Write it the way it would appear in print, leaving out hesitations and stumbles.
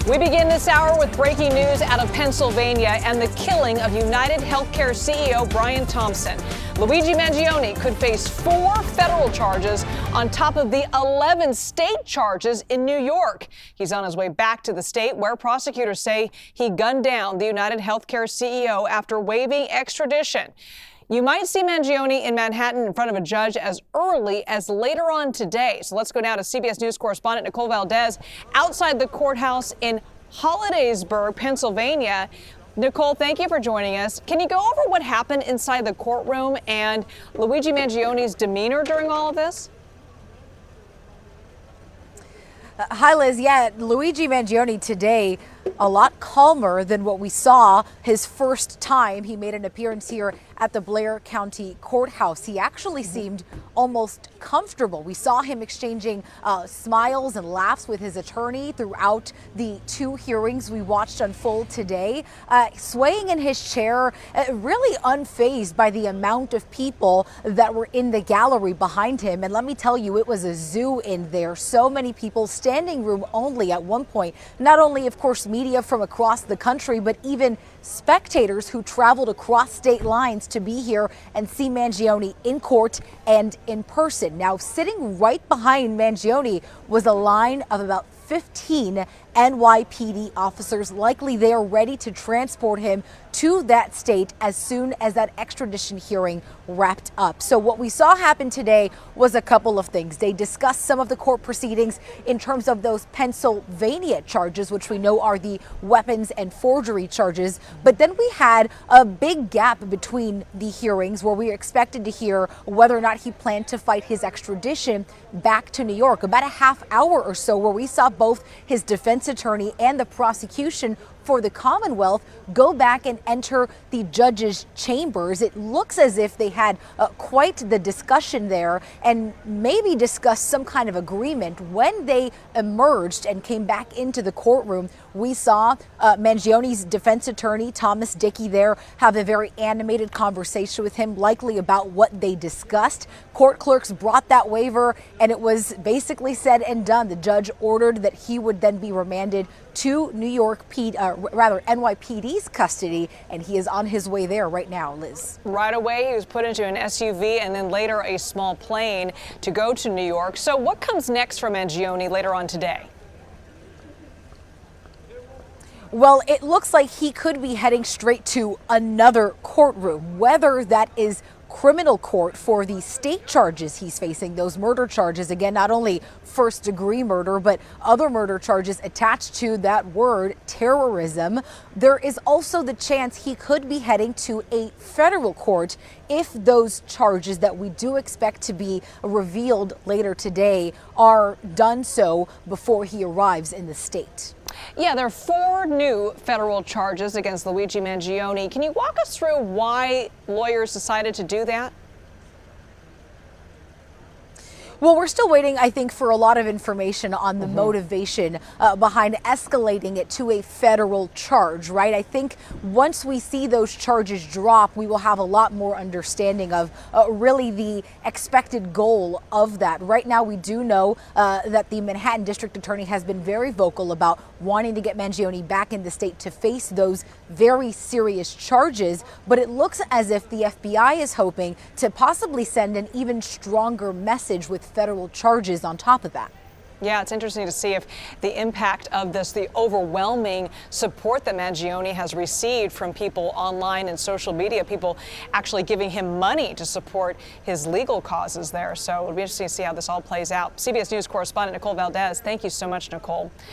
We begin this hour with breaking news out of Pennsylvania and the killing of UnitedHealthcare CEO Brian Thompson. Luigi Mangione could face 4 federal charges on top of the 11 state charges in New York. He's on his way back to the state where prosecutors say he gunned down the UnitedHealthcare CEO after waiving extradition. You might see Mangione in Manhattan in front of a judge as early as later on today. So let's go now to CBS News correspondent Nicole Valdes outside the courthouse in Hollidaysburg, Pennsylvania. Nicole, thank you for joining us. Can you go over what happened inside the courtroom and Luigi Mangione's demeanor during all of this? Hi, Liz. Yeah, Luigi Mangione today a lot calmer than what we saw his first time he made an appearance here at the Blair County Courthouse. He actually seemed almost comfortable. We saw him exchanging smiles and laughs with his attorney throughout the 2 hearings we watched unfold today, swaying in his chair, really unfazed by the amount of people that were in the gallery behind him. And let me tell you, it was a zoo in there. So many people, standing room only at one point. Not only, of course, media from across the country, but even spectators who traveled across state lines to be here and see Mangione in court and in person. Now, sitting right behind Mangione was a line of about 15 NYPD officers. Likely they are ready to transport him to that state as soon as that extradition hearing wrapped up. So what we saw happen today was a couple of things. They discussed some of the court proceedings in terms of those Pennsylvania charges, which we know are the weapons and forgery charges. But then we had a big gap between the hearings where we were expected to hear whether or not he planned to fight his extradition back to New York. About a half hour or so where we saw both his defense attorney and the prosecution for the Commonwealth go back and enter the judge's chambers. It looks as if they had quite the discussion there and maybe discussed some kind of agreement. When they emerged and came back into the courtroom, we saw Mangione's defense attorney, Thomas Dickey, there have a very animated conversation with him, likely about what they discussed. Court clerks brought that waiver and it was basically said and done. The judge ordered that he would then be remanded to NYPD's custody, and he is on his way there right now, Liz. Right away, he was put into an SUV and then later a small plane to go to New York. So what comes next for Mangione later on today? Well, it looks like he could be heading straight to another courtroom, whether that is criminal court for the state charges he's facing, those murder charges. Again, not only first-degree murder, but other murder charges attached to that word, terrorism. There is also the chance he could be heading to a federal court if those charges that we do expect to be revealed later today are done so before he arrives in the state. Yeah, there are 4 new federal charges against Luigi Mangione. Can you walk us through why lawyers decided to do that? Well, we're still waiting, I think, for a lot of information on the motivation behind escalating it to a federal charge, right? I think once we see those charges drop, we will have a lot more understanding of really the expected goal of that. Right now, we do know that the Manhattan District Attorney has been very vocal about wanting to get Mangione back in the state to face those very serious charges. But it looks as if the FBI is hoping to possibly send an even stronger message with federal charges on top of that. Yeah, it's interesting to see if the impact of this, the overwhelming support that Mangione has received from people online and social media, people actually giving him money to support his legal causes there. So it'll be interesting to see how this all plays out. CBS News correspondent Nicole Valdes, thank you so much, Nicole.